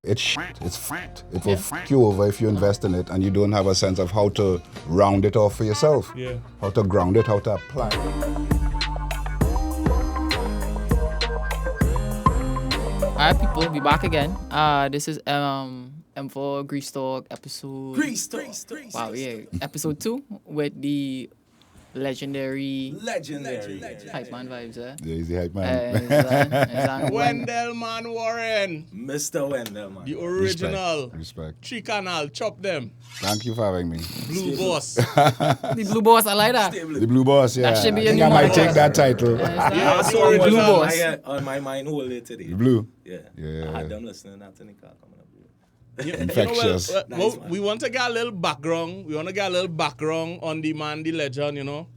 It's shit. It's fucked. It will fuck you over if you invest in it and you don't have a sense of how to round it off for yourself. Yeah. How to ground it, how to apply. Alright, people, we back again. This is M4 Grease Talk episode. Grease Talk. Wow, yeah, episode 2 with the legendary hype man vibes, eh? Yeah, he's the hype man. It's Wendell Manwarren, Mr. Wendell, man. the original. Respect. 3CANAL, chop them. Thank you for having me. Blue Boss. the blue boss, I like that. The Blue Boss, yeah. That should be I a think new I might one. take that title. Yeah, I the saw one Blue original. Boss. on my mind all day today. The Blue. Yeah. Yeah. I had them listening after the car coming up. Infectious. Well, we want to get a little background. We want to get a little background on the man, the legend, you know.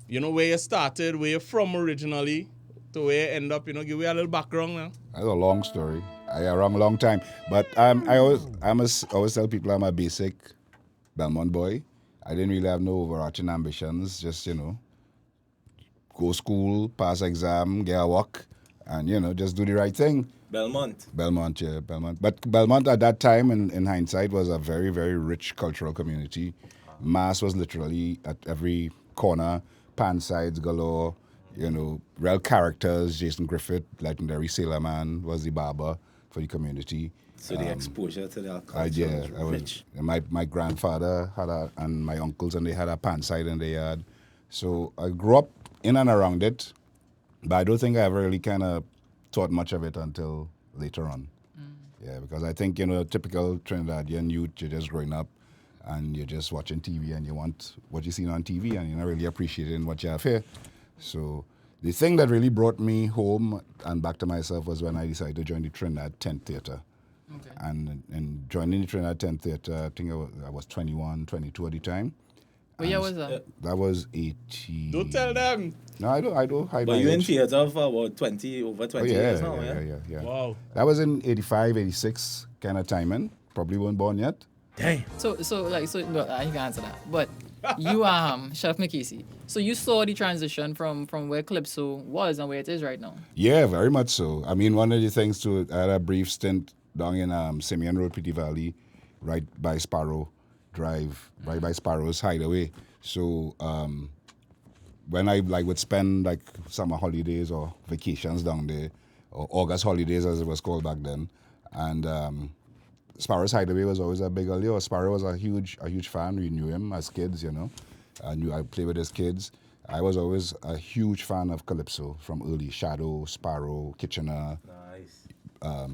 You know where you started, where you're from originally, to where you end up, you know, give me a little background now. That's a long story. I around a long time. But I always tell people I'm a basic Belmont boy. I didn't really have no overarching ambitions. Just, you know, go school, pass exam, get a work, and, you know, just do the right thing. Belmont. Yeah, Belmont. But Belmont at that time, in hindsight, was a very, very rich cultural community. Mass was literally at every corner, pan sides galore, you know, real characters. Jason Griffith, legendary sailor man, was the barber for the community. So the exposure to the culture was rich. My grandfather had and my uncles, and they had a pan side in the yard. So I grew up in and around it, but I don't think I ever really kind of thought much of it until later on. Yeah, because I think, you know, typical Trinidadian youth, you're just growing up and you're just watching TV and you want what you see on TV and you're not really appreciating what you have here. So the thing that really brought me home and back to myself was when I decided to join the Trinidad Tent Theatre. Okay. And joining the Trinidad Tent Theatre, I think I was 21, 22 at the time. What year was that? That was 80. Don't tell them. No, I don't hide But my you in age. theater for about over 20 years now, yeah. Wow. That was in 85, 86 kind of timing. Probably weren't born yet. Dang. So no, I can answer that. But you Chef McKesey. So you saw the transition from where Calypso was and where it is right now. Yeah, very much so. I mean, one of the things too, I had a brief stint down in Simeon Road, Petty Valley, right by Sparrow Drive, right by Sparrow's Hideaway. So when I would spend summer holidays or vacations down there, or August holidays as it was called back then, and Sparrow's Hideaway was always a big allure. Sparrow was a huge fan. We knew him as kids, you know. I played with his kids. I was always a huge fan of Calypso from early. Shadow, Sparrow, Kitchener, Nice.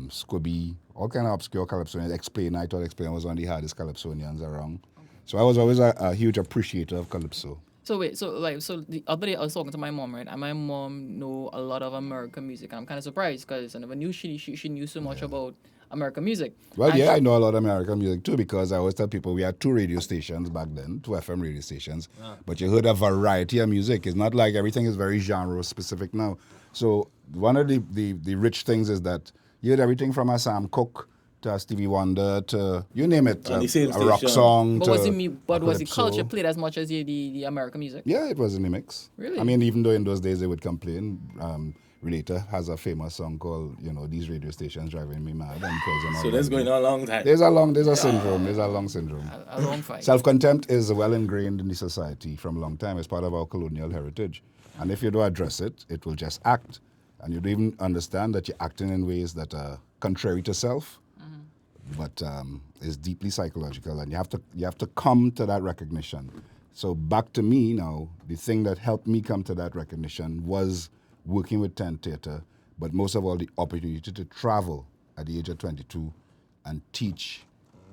Squibby, all kind of obscure Calypso. Explain, I thought Explain was one of the hardest Calypsonians around. So I was always a huge appreciator of Calypso. So wait, so the other day I was talking to my mom, right? And my mom know a lot of American music, and I'm kind of surprised because I never knew she knew so much about American music. Well, And yeah, I know a lot of American music too because I always tell people we had 2 radio stations back then, 2 FM radio stations. But you heard a variety of music. It's not like everything is very genre specific now. So one of the rich things is that you heard everything from a Sam Cooke to a Stevie Wonder to you name it, On the same a rock station. song. But to was the calypso. culture played as much as the American music? Yeah, it was in the mix. Really? I mean, even though in those days they would complain. Relator has a famous song called, you know, These Radio Stations Driving Me Mad. And So that's going on a long time. There's a syndrome. There's a long syndrome. A long fight. Self-contempt is well ingrained in the society from a long time. It's part of our colonial heritage. And if you don't address it, it will just act. And you don't even understand that you're acting in ways that are contrary to self, but is deeply psychological. And you have to come to that recognition. So back to me now, the thing that helped me come to that recognition was working with Tent Theatre, but most of all the opportunity to travel at the age of 22 and teach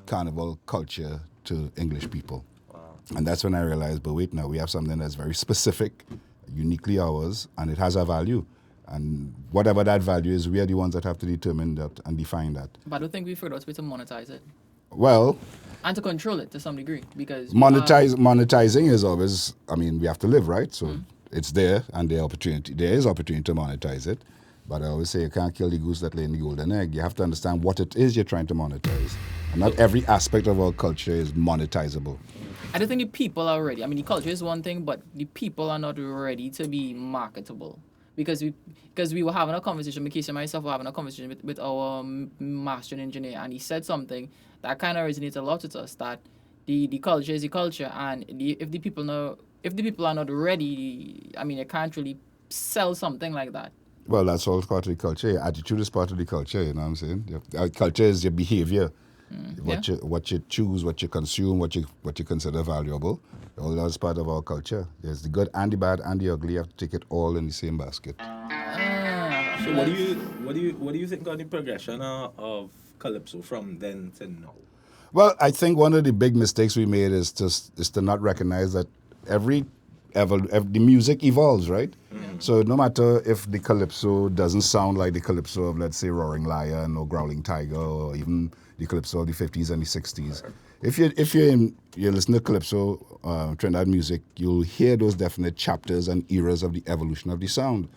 carnival culture to English people. Wow. And that's when I realized, but wait now, we have something that's very specific, uniquely ours, and it has a value. And whatever that value is, we are the ones that have to determine that and define that. But I don't think we figured out a way to monetize it Well, and to control it to some degree because monetizing is always, I mean, we have to live, right? So it's there, and there is opportunity to monetize it. But I always say you can't kill the goose that lay in the golden egg. You have to understand what it is you're trying to monetize. And not every aspect of our culture is monetizable. I don't think the people are ready. I mean, the culture is one thing, but the people are not ready to be marketable. because we were having a conversation, Makisi and myself were having a conversation with our mastering engineer, and he said something that kind of resonates a lot with us, that the culture is the culture, and if the people are not ready, I mean, you can't really sell something like that. Well, that's all part of the culture. Your attitude is part of the culture, you know what I'm saying? Culture is your behavior. What you choose, what you consume, what you consider valuable. All that's part of our culture. There's the good and the bad and the ugly. You have to take it all in the same basket. So what do you think of the progression of calypso from then to now? Well, I think one of the big mistakes we made is to not recognize that the music evolves, right? So no matter if the calypso doesn't sound like the calypso of, let's say, Roaring Lion or Growling Tiger, or even the calypso of the 50s and the 60s, if you listen to calypso, Trinidad music, you'll hear those definite chapters and eras of the evolution of the sound.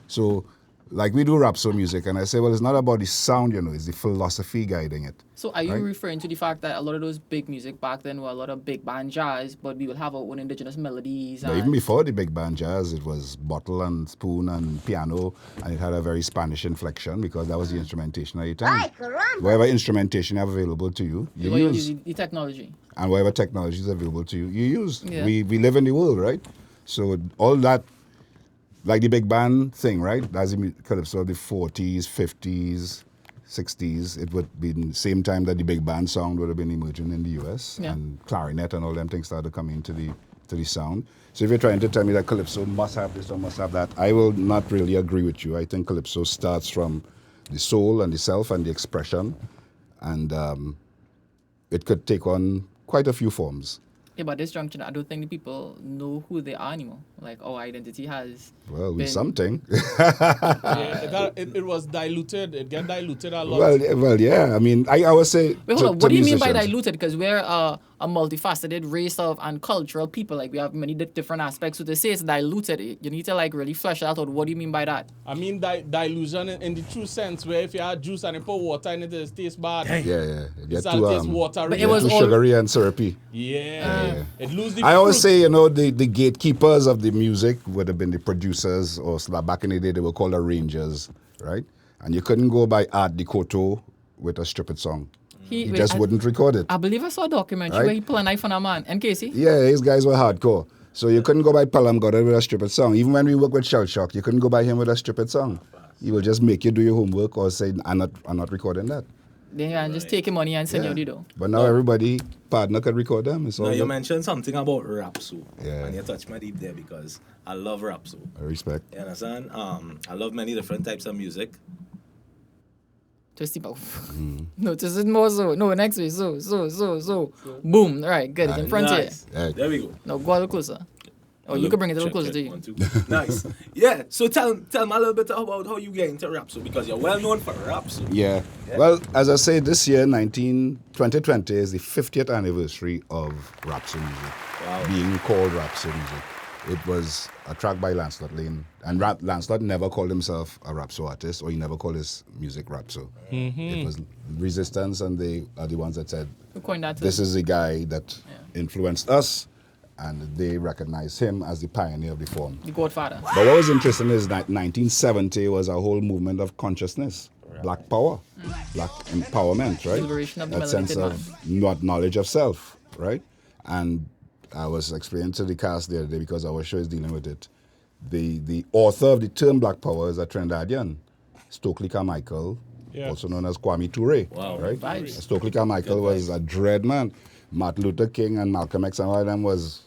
So, like we do rhapsody music, and I say, well, it's not about the sound, it's the philosophy guiding it. So are you referring to the fact that a lot of those big music back then were a lot of big band jazz, but we will have our own indigenous melodies? But even before the big band jazz, it was bottle and spoon and piano, and it had a very Spanish inflection because that was the instrumentation at the time. Whatever instrumentation you have available to you, you use. The technology. And whatever technology is available to you, you use. Yeah. We live in the world, right? So all that, like the big band thing, right? That's the calypso of the 40s, 50s, 60s. It would be the same time that the big band sound would have been emerging in the US, and clarinet and all them things started coming to the sound. So if you're trying to tell me that calypso must have this or must have that, I will not really agree with you. I think calypso starts from the soul and the self and the expression, and it could take on quite a few forms. Yeah, but this juncture, I don't think the people know who they are anymore. Like, our identity has we're something. It was diluted. It got diluted a lot. Well, yeah. I mean, I would say. Wait, hold on. What do you mean by diluted? Because we're a multifaceted race of and cultural people. Like, we have many different aspects. So to say it's diluted, you need to really flesh that out. What do you mean by that? I mean dilution in the true sense, where if you add juice and you put water in it, it tastes bad. Yeah. It It gets too watery. But it was too sugary and syrupy. Yeah. It loses the I always fruit. say, the gatekeepers of the music would have been the producers, or back in the day they were called arrangers, right? And you couldn't go by Art Decoto with a stupid song. He just wouldn't record it. I believe I saw a documentary where he pulled a knife on a man. And Casey? Yeah, these guys were hardcore. So you couldn't go by Pelham Goddard with a stupid song. Even when we work with Shell Shock, you couldn't go by him with a stupid song. He will just make you do your homework or say, I'm not recording that. Then just take your money and send you the dough. But now everybody, partner could record them. It's all you good. mentioned something about rhapsody. Yeah. And you touched my deep there because I love rhapsody. I respect. You understand? I love many different types of music. Just No, this is more so. No, next week. So. Boom. All right, good. It's in front Nice. here. There we go. No, go a little closer. Oh, you can bring it a little closer to you. 1, 2. Nice. Yeah. So tell me a little bit about how you get into rhapsody, because you're well known for rhapsody. Yeah. Well, as I say, this year, 2020, is the 50th anniversary of rhapsody music. Wow. Being called rhapsody music. It was a track by Lancelot Lane. And Lancelot never called himself a rhapsody artist, or he never called his music rhapsody. It was Resistance, and they are the ones that said, Who coined that? this is the guy that influenced us, and they recognized him as the pioneer of the form. The Godfather. But what was interesting is that 1970 was a whole movement of consciousness, black power, black empowerment, right? Liberation of the that sense melanated of knowledge of self, right? And I was explaining to the cast the other day, because our show is dealing with it. The author of the term black power is a Trinidadian, Stokely Carmichael, also known as Kwame Ture, right? Vibes. Stokely Carmichael was a dread man. Martin Luther King and Malcolm X and all of them was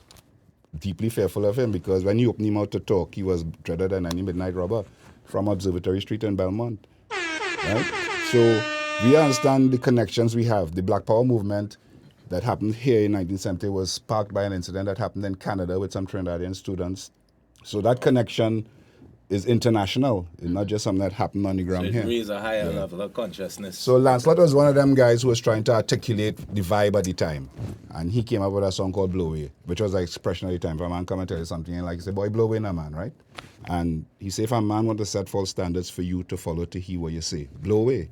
deeply fearful of him, because when you opened him out to talk, he was dreaded than any midnight robber from Observatory Street in Belmont. Right? So we understand the connections we have. The Black Power movement that happened here in 1970 was sparked by an incident that happened in Canada with some Trinidadian students. So that connection is international. It's not just something that happened on the ground here. It raised a higher level of consciousness. So Lancelot was one of them guys who was trying to articulate the vibe at the time. And he came up with a song called Blow Away, which was an expression at the time. If a man come and tell you something, and like, say, boy, blow away now, man, right? And he said, if a man want to set false standards for you to follow to hear what you say, blow away.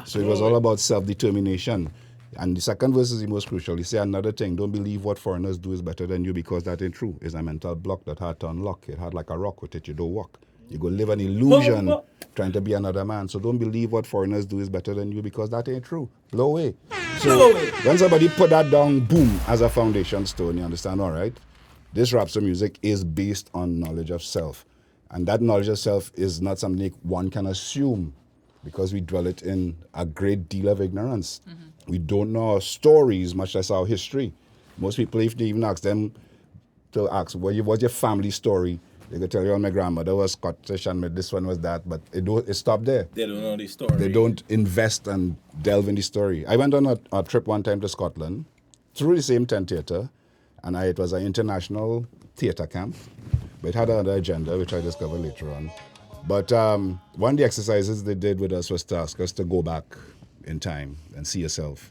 So it was all about self-determination. And the second verse is the most crucial. He said another thing, don't believe what foreigners do is better than you, because that ain't true. It's a mental block that hard to unlock. It hard like a rock with it, you don't walk. You go live an illusion trying to be another man. So don't believe what foreigners do is better than you, because that ain't true. Blow away. So when somebody put that down, boom, as a foundation stone, you understand, all right? This rhapsody music is based on knowledge of self. And that knowledge of self is not something one can assume, because we dwell it in a great deal of ignorance. We don't know our stories, much less our history. Most people, if they even ask them to ask, what's your family story? They could tell you, oh, my grandmother was Scottish and this one was that, but it stopped there. They don't know the story. They don't invest and delve in the story. I went on a trip one time to Scotland through the same tent theatre, and it was an international theatre camp, but it had another agenda, which I discovered later on. But one of the exercises they did with us was to ask us to go back in time and see yourself.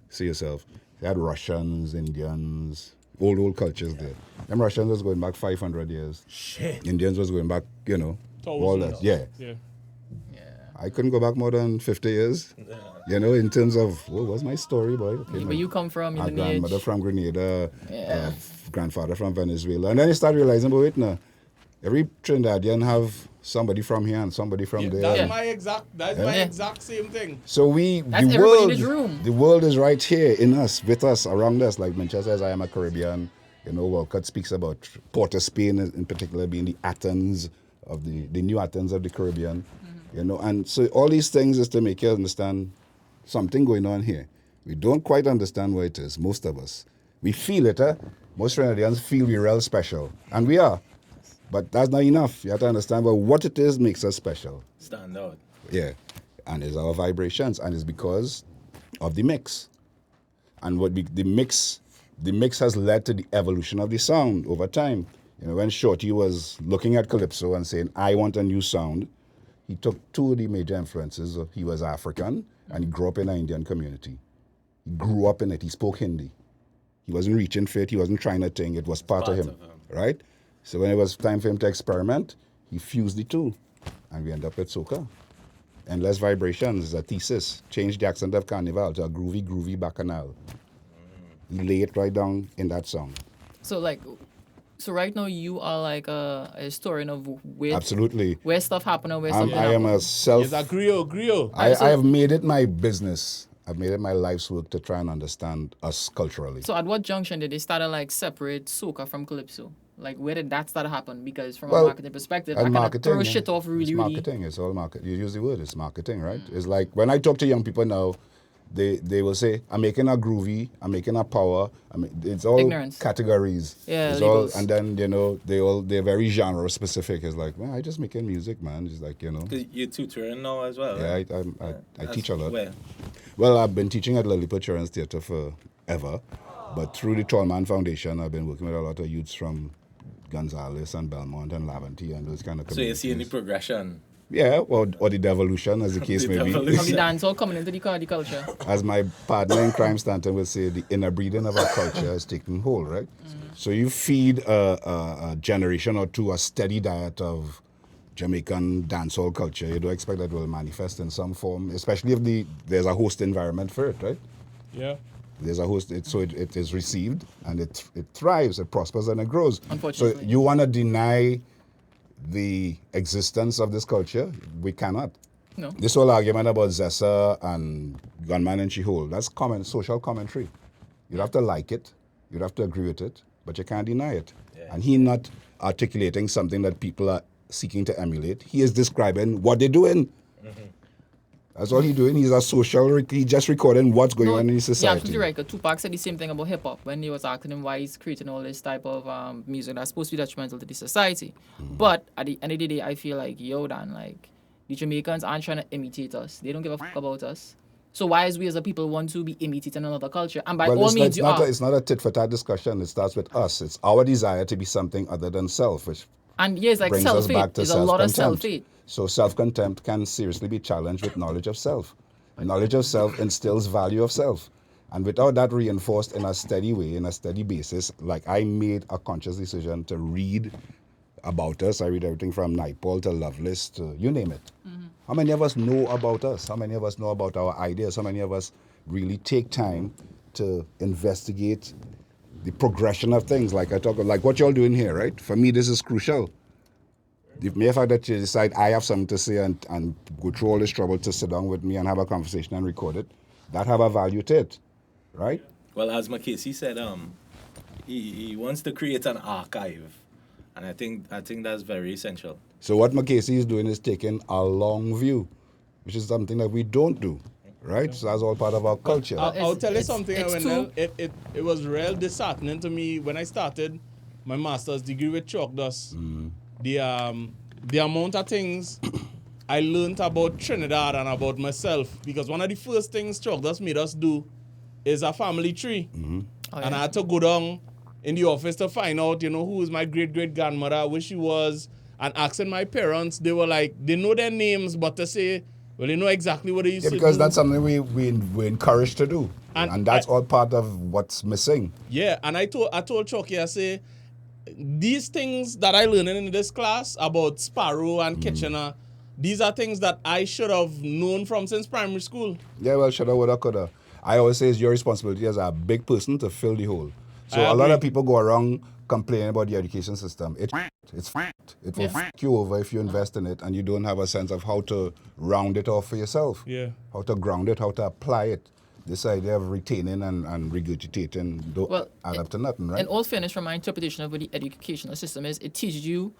See yourself. They had Russians, Indians, old cultures there. Them Russians was going back 500 years. Shit. Indians was going back, all that. Yeah. Yeah. I couldn't go back more than 50 years. In terms of, what was my story, boy? Okay, Where you come from, my your lineage. grandmother from Grenada, grandfather from Venezuela. And then you start realizing, but wait now, every Trinidadian have somebody from here and somebody from there. That's my exact same thing. So That's everybody in this room. The world is right here in us, with us, around us. Like Mincha says, I am a Caribbean. Walcott speaks about Port of Spain in particular being the Athens of the new Athens of the Caribbean. And so all these things is to make you understand something going on here. We don't quite understand what it is, most of us. We feel it, Most Trinidadians feel we're real special, and we are. But that's not enough. You have to understand what it is makes us special. Stand out. Yeah. And it's our vibrations, and it's because of the mix. And the mix has led to the evolution of the sound over time. When Shorty was looking at Calypso and saying, I want a new sound, he took two of the major influences. He was African, and he grew up in an Indian community. He grew up in it. He spoke Hindi. He wasn't reaching for it. He wasn't trying to think. It was part of him. Right? So when it was time for him to experiment, he fused the two. And we end up with soca. Endless Vibrations is a thesis. Change the accent of Carnival to a groovy bacchanal. He lay it right down in that song. So right now you are like a historian of Absolutely. where stuff happened or where something I am happened. a self... It's a griot. I have made it my business. I've made it my life's work to try and understand us culturally. So at what junction did they start to separate soca from calypso? Where did that start to happen? Because from a marketing perspective, I kind of throw shit off really. It's marketing. It's all marketing. You use the word. It's marketing, right? It's like when I talk to young people now, they will say, I'm making a groovy, I'm making a power. It's all ignorance. Categories. Yeah, it's labels. all, and then, they're very genre specific. It's like, man, I just making music, man. It's like, You're tutoring now as well, right? Yeah, I teach a lot. Where? Well, I've been teaching at Lilliput Children's Theatre forever. But through the Tallman Foundation, I've been working with a lot of youths from Gonzales and Belmont and Laventille and those kind of communities. So you see any progression? Yeah, or the devolution, as the case may be. Of the dancehall coming into the culture. As my partner in crime, Stanton, would say, the inner breeding of our culture is taking hold, right? So you feed a generation or two a steady diet of Jamaican dancehall culture. You don't expect that will manifest in some form, especially if there's a host environment for it, right? Yeah. There's a host, so it is received and it thrives, it prospers and it grows. Unfortunately. So you want to deny the existence of this culture? We cannot. No. This whole argument about Zessa and Gunman and She-Hole, that's social commentary. You'd have to like it, you'd have to agree with it, but you can't deny it. Yeah. And he's not articulating something that people are seeking to emulate. He is describing what they're doing. That's all he's doing. He's just recording what's going on in society. Yeah, absolutely right. Because Tupac said the same thing about hip-hop when he was asking him why he's creating all this type of music that's supposed to be detrimental to the society. But at the end of the day, I feel like, the Jamaicans aren't trying to imitate us. They don't give a fuck about us. So why is we as a people want to be imitating another culture? And by all means, it's not a tit-for-tat discussion. It starts with us. It's our desire to be something other than self, which it's like brings us back self-hate. to There's a lot of self-contempt. self-hate. So self-contempt can seriously be challenged with knowledge of self. And knowledge of self instills value of self. And without that reinforced in a steady way, in a steady basis, like I made a conscious decision to read about us. I read everything from Naipaul to Lovelace to you name it. How many of us know about us? How many of us know about our ideas? How many of us really take time to investigate the progression of things? Like I talk about, like what y'all doing here, right? For me, this is crucial. The mere fact that you decide I have something to say and go through all this trouble to sit down with me and have a conversation and record it, that have a value to it, right? Well, as Mackenzie said, he wants to create an archive, and I think that's very essential. So what Mackenzie is doing is taking a long view, which is something that we don't do, right? So that's all part of our culture. I'll tell you something, it's Wendell. It was real disheartening to me when I started my master's degree with chalk dust. The amount of things I learned about Trinidad and about myself, because one of the first things chalk dust made us do is a family tree. Oh, And yeah. I had to go down in the office to find out, who is my great-great-grandmother, where she was, and asking my parents. They were like, they know their names, but to say, well, they know exactly what they used to do. Because that's something we encourage to do. And that's all part of what's missing. Yeah, and I told Chucky, I say, these things that I learned in this class about Sparrow and Kitchener, these are things that I should have known from since primary school. Yeah, well, shoulda, woulda, coulda. I always say it's your responsibility as a big person to fill the hole. So I a lot agree. of people go around complaining about the education system. It's it will Yeah. you over if you invest in it and you don't have a sense of how to round it off for yourself. Yeah. How to ground it, how to apply it. This idea of retaining and regurgitating don't add up to nothing, right? In all fairness, from my interpretation of what the educational system is, it teaches you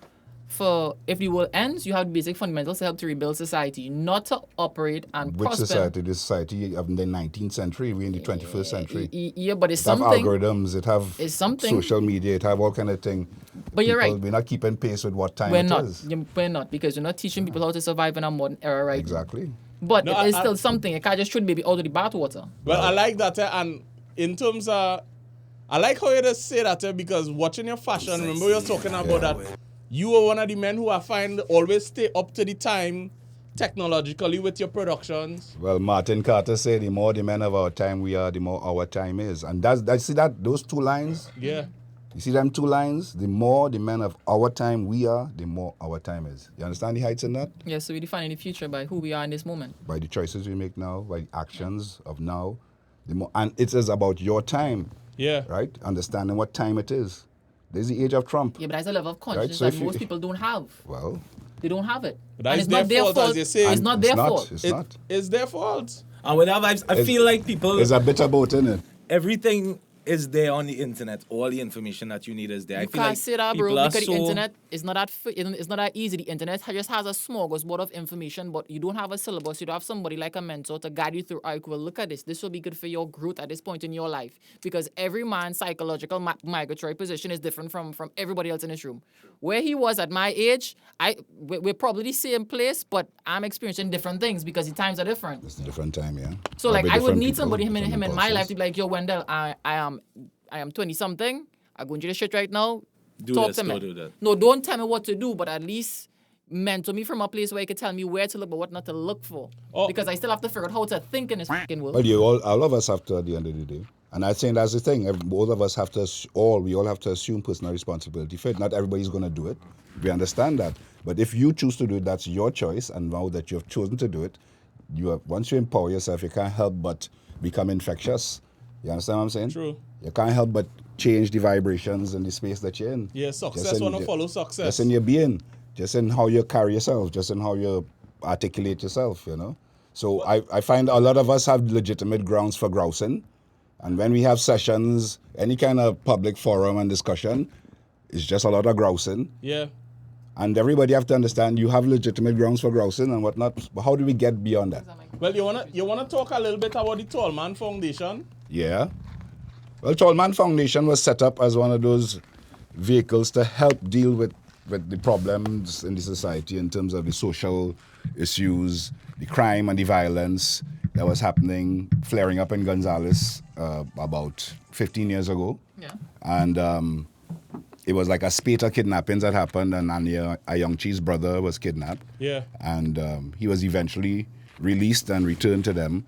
if the world ends, you have basic fundamentals to help to rebuild society, not to operate and Which prosper. society? The society of the 19th century, we're in the 21st century. Yeah, but it's It have something. algorithms, it have It's something. social media, it have all kind of thing. But you're People, right. We're not keeping pace with what time We're it not. is. We're not, because we're not teaching people how to survive in a modern era right now. Exactly. But No, it is I- still something. You can't just shoot baby out of the bathwater. Well, I like that, and in terms of, I like how you just say that, because watching your fashion, remember we were talking about that, you were one of the men who I find always stay up to the time technologically with your productions. Well, Martin Carter said, the more the men of our time we are, the more our time is. And see that those two lines? Yeah. You see them two lines? The more the men of our time we are, the more our time is. You understand the heights in that? Yeah, so we define the future by who we are in this moment. By the choices we make now, by the actions of now. And it is about your time, Yeah. right? Understanding what time it is. There's the age of Trump. Yeah, but that's a level of consciousness so that if you- most people don't have. Well, They don't have it. But that And is it's not their their fault, as fault. you say. It's not their fault. It's It- not. It's their fault. And with our vibes, I feel like people, There's a bitter boat in it. everything is there on the internet. All the information that you need is there. I You feel can't like say that, bro, people are because so, the internet is not that it's not that easy. The internet just has a smorgasbord of information, but you don't have a syllabus. You don't have somebody like a mentor to guide you through. All right, well, look at this. This will be good for your growth at this point in your life, because every man's psychological migratory position is different from everybody else in this room. Where he was at my age, we're probably the same place, but I'm experiencing different things because the times are different. It's a different time, yeah. So like Probably I would different need people, somebody him different in my impulses. life to be like, yo, Wendell, I am 20 something. I'm going through this shit right now. Do Talk this, to me. don't do that. No, don't tell me what to do, but at least mentor me from a place where you can tell me where to look, but what not to look for. Oh. Because I still have to figure out how to think in this fucking world. Well, all of us have to at the end of the day. And I think that's the thing. Both of us have to, we all have to assume personal responsibility for it. Not everybody's going to do it. We understand that. But if you choose to do it, that's your choice. And now that you have chosen to do it, once you empower yourself, you can't help but become infectious. You understand what I'm saying? True. You can't help but change the vibrations in the space that you're in. Yeah, success want to follow success. Just in your being, just in how you carry yourself, just in how you articulate yourself, you know. So I find a lot of us have legitimate grounds for grousing. And when we have sessions, any kind of public forum and discussion, it's just a lot of grousing. Yeah. And everybody have to understand you have legitimate grounds for grousing and whatnot. But how do we get beyond that? Well, you wanna talk a little bit about the Tall Man Foundation? Yeah. Well, Tallman Foundation was set up as one of those vehicles to help deal with the problems in the society in terms of the social issues, the crime and the violence that was happening, flaring up in Gonzales about 15 years ago. Yeah. And it was like a spate of kidnappings that happened, and Ayongchi's brother was kidnapped. Yeah. And he was eventually released and returned to them.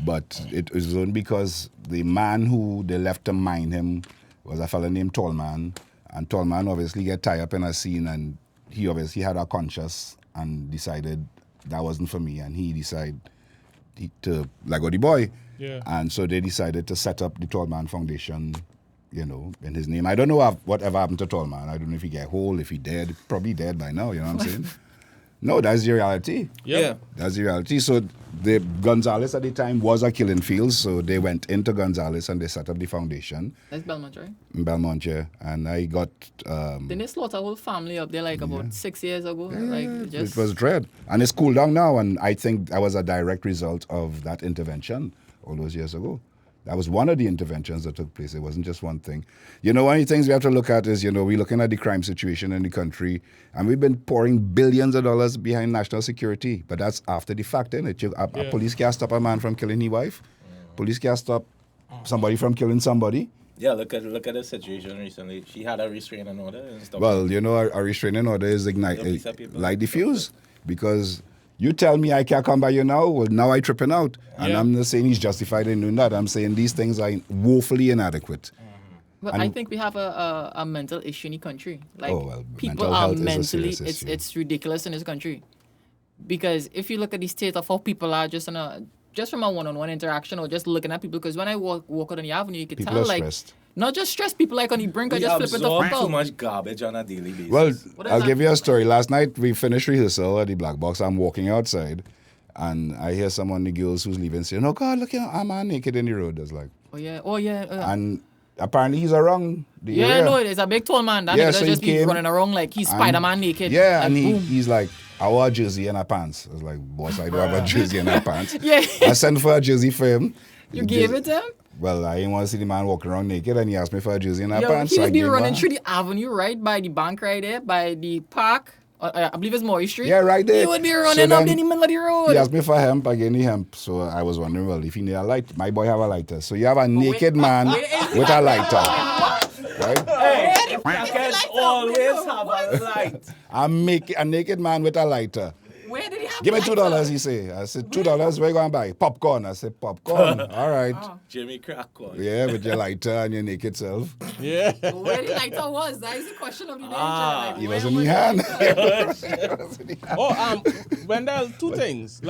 But it was only because the man who they left to mind him was a fellow named Tallman. And Tallman obviously get tied up in a scene, and he obviously had a conscience and decided that wasn't for me. And he decided to let go the boy. Yeah. And so they decided to set up the Tallman Foundation in his name. I don't know whatever happened to Tallman. I don't know if he get whole, if he dead. Probably dead by now, you know what I'm saying? No, that's the reality. Yeah. That's the reality. So the Gonzales at the time was a killing field, so they went into Gonzales and they set up the foundation. That's Belmont, right? In Belmont, yeah. And I got... Didn't they slaughter a whole family up there about 6 years ago? It was dread. And it's cooled down now, and I think that was a direct result of that intervention all those years ago. That was one of the interventions that took place. It wasn't just one thing. One of the things we have to look at is, we're looking at the crime situation in the country, and we've been pouring billions of dollars behind national security. But that's after the fact, isn't it? Police can't stop a man from killing his wife. Police can't stop somebody from killing somebody. Yeah, look at the situation recently. She had a restraining order and stuff. Well, a restraining order is light the fuse, because you tell me I can't come by you now, well, now I tripping out. And I'm not saying he's justified in doing that. I'm saying these things are woefully inadequate. But I think we have a mental issue in the country. People mental are health is a mentally, serious issue. it's ridiculous in this country. Because if you look at the state of how people are just from a one-on-one interaction or just looking at people, because when I walk out on the avenue, you can People tell are stressed. not just stressed, people on the brink are We just flipping the absorb fuck too out. much garbage on a daily basis. Well, What is I'll that? give you a story. Last night, we finished rehearsal at the Black Box. I'm walking outside, and I hear someone, the girls who's leaving, saying, "Oh, God, look, I'm naked in the road." It's like, Oh yeah. and apparently he's around the Yeah, area. no, it's a big tall man. That Yeah, nigga so he just be came running around like he's and- Spider-Man naked. Yeah, like, and boom. he's like, I wore a jersey and a pants. I was like, boss, I don't have a jersey and a pants. Yeah. I sent for a jersey for him. You gave it to him? Well, I didn't want to see the man walking around naked, and he asked me for a jersey and a Yo, pants. he so I would be gave running him through the avenue, right? By the bank right there, by the park. I believe it's Maury Street. Yeah, right there. He would be So running up then in the middle of the road. He asked me for hemp, I gave him hemp. So I was wondering, well, if he need a light, my boy have a lighter. So you have a naked man with a lighter. Right? Hey, crackheads always have a light. A naked man with a lighter. Where did he have Give me the $2, lighter? he say. I said, $2, where you going to buy? Popcorn. I said, popcorn. All right. Jimmy Crackcorn. Yeah, with your lighter and your naked self. Yeah. Where the lighter was? That is the question of the day. Like, He where was in was the the hand. Oh, Wendell, two things.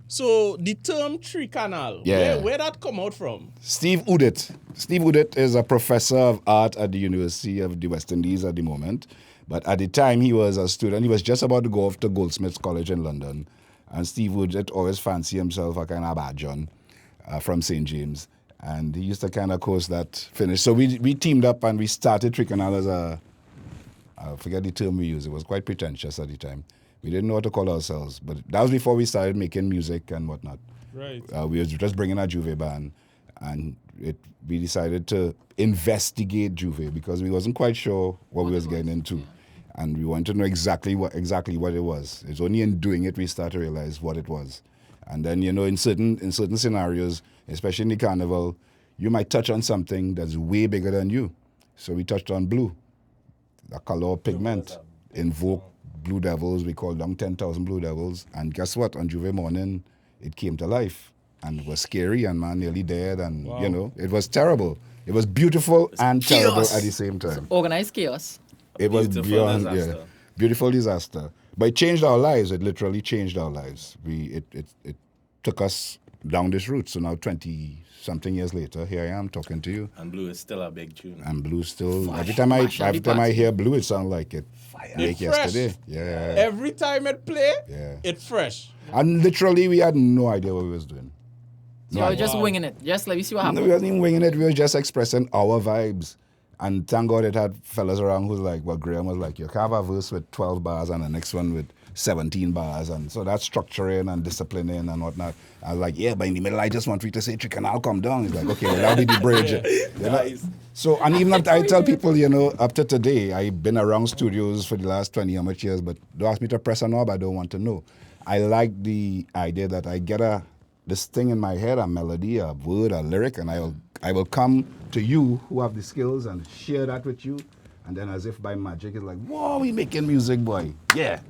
So the term 3CANAL, Yeah. where that come out from? Steve Udit. Steve Udit is a professor of art at the University of the West Indies at the moment. But at the time, he was a student. He was just about to go off to Goldsmiths College in London. And Steve Udit always fancied himself a kind of bad John from St. James. And he used to kind of course that finish. So we teamed up and we started 3CANAL as I forget the term we used. It was quite pretentious at the time. We didn't know what to call ourselves. But that was before we started making music and whatnot. Right. We were just bringing a Juve band, and we decided to investigate Juve because we wasn't quite sure what we was getting into, and we wanted to know exactly what it was. It's only in doing it we start to realize what it was, and then in certain scenarios, especially in the carnival, you might touch on something that's way bigger than you. So we touched on blue, the color of pigment, invoke blue devils. We called them 10,000 blue devils, and guess what? On Juve morning, it came to life. And it was scary, and man nearly dead, and it was terrible. It was beautiful and terrible at the same time. Organized chaos. It was Beautiful beyond, disaster. beautiful disaster. But it changed our lives. It literally changed our lives. It took us down this route. So now 20-something years later, here I am talking to you. And Blue is still a big tune. And Blue still, Fire. every time I hear Blue, it sounds like it. Like It's yesterday. fresh. Yeah. Every time it play, Yeah. it's fresh. And literally, we had no idea what we was doing. So I was just winging it. Just let me see what No, happens. we wasn't even winging it. We were just expressing our vibes. And thank God it had fellas around who's like, well, Graham was like, you can have a verse with 12 bars and the next one with 17 bars. And so that's structuring and disciplining and whatnot. I was like, yeah, but in the middle, I just want you to say, 3CANAL, come down. He's like, okay, well, that'll be the bridge. You know? Nice. So, and even I tell people, up to today, I've been around studios for the last 20 how much years, but don't ask me to press a knob, I don't want to know. I like the idea that I get this thing in my head, a melody, a word, a lyric, and I will come to you who have the skills and share that with you. And then as if by magic, it's like, whoa, we making music, boy. Yeah.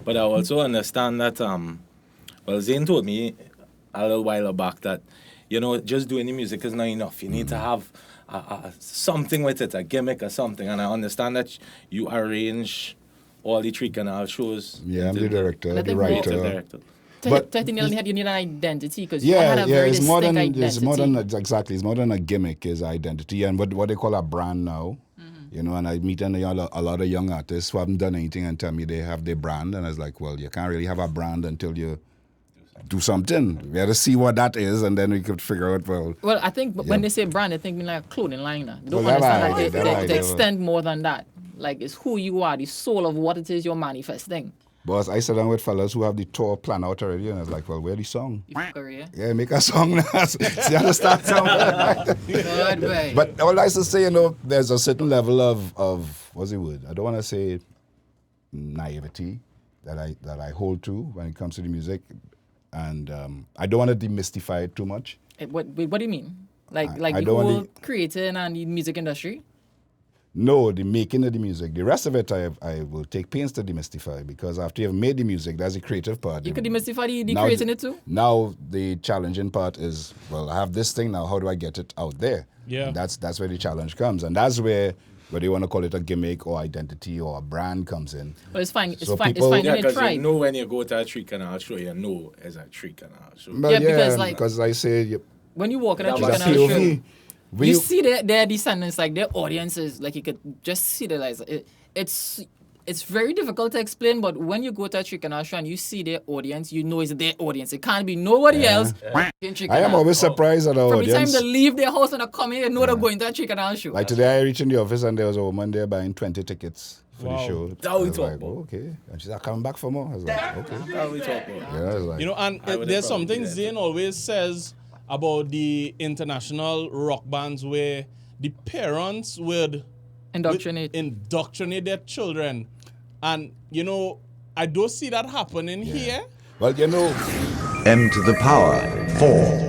But I also understand that, Zane told me a little while back that, just doing the music is not enough. You need to have something with it, a gimmick or something. And I understand that you arrange all the 3CANAL shows. Yeah, I'm the director, the Creative writer. director. But 13 you need an identity because you had a very it's distinct identity. It's more than exactly. It's more than a gimmick. Is identity and what they call a brand now. You know, and I meet a lot of young artists who haven't done anything and tell me they have their brand, and I was like, well, you can't really have a brand until you do something. We have to see what that is, and then we could figure out. Well, I think when they say brand, they think like a clothing line. Now. They don't Well, understand that that they extend more than that. Like it's who you are, the soul of what it is you're manifesting. But I sat down with fellas who have the tour planned out already, and I was like, well, where the song? Career. Yeah, make a song now. See how to start somewhere. Good way. But I would like to say, you know, there's a certain level of what's the word? I don't want to say naivety that I hold to when it comes to the music, and I don't want to demystify it too much. What do you mean? Like I the don't whole want creating and the music industry? No, the making of the music. The rest of it, I will take pains to demystify because after you've made the music, that's the creative part. You could demystify the Now creating it too? Now the challenging part is, well, I have this thing now. How do I get it out there? Yeah. And that's where the challenge comes, and that's where whether you want to call it a gimmick or identity or a brand comes in. Well, it's fine. It's So fine. people- It's fine. Yeah, You need to because try. you know when you go to a 3CANAL show, you know it's a 3CANAL show. But Yeah, because I say When you walk in a That truck was and it's a a show, POV. you see their descendants, like their audiences, like you could just see the like it's very difficult to explain, but when you go to a 3CANAL show and you see their audience, you know it's their audience. It can't be nobody else. I am always surprised at our From the time audience. they leave their house and they come here, you know they're going to a 3CANAL show. Like today, I reached in the office and there was a woman there buying 20 tickets for the Wow. show. That's what we I was talk like, about. oh, okay. And she's like, coming back for more. I was like, okay. That's what we talk about. Yeah, I was like, You know, and I would there's probably something do that. Zayn always says about the international rock bands where the parents would Indoctrinate. indoctrinate their children. And, you know, I don't see that happening here. well, you know, M to the power 4.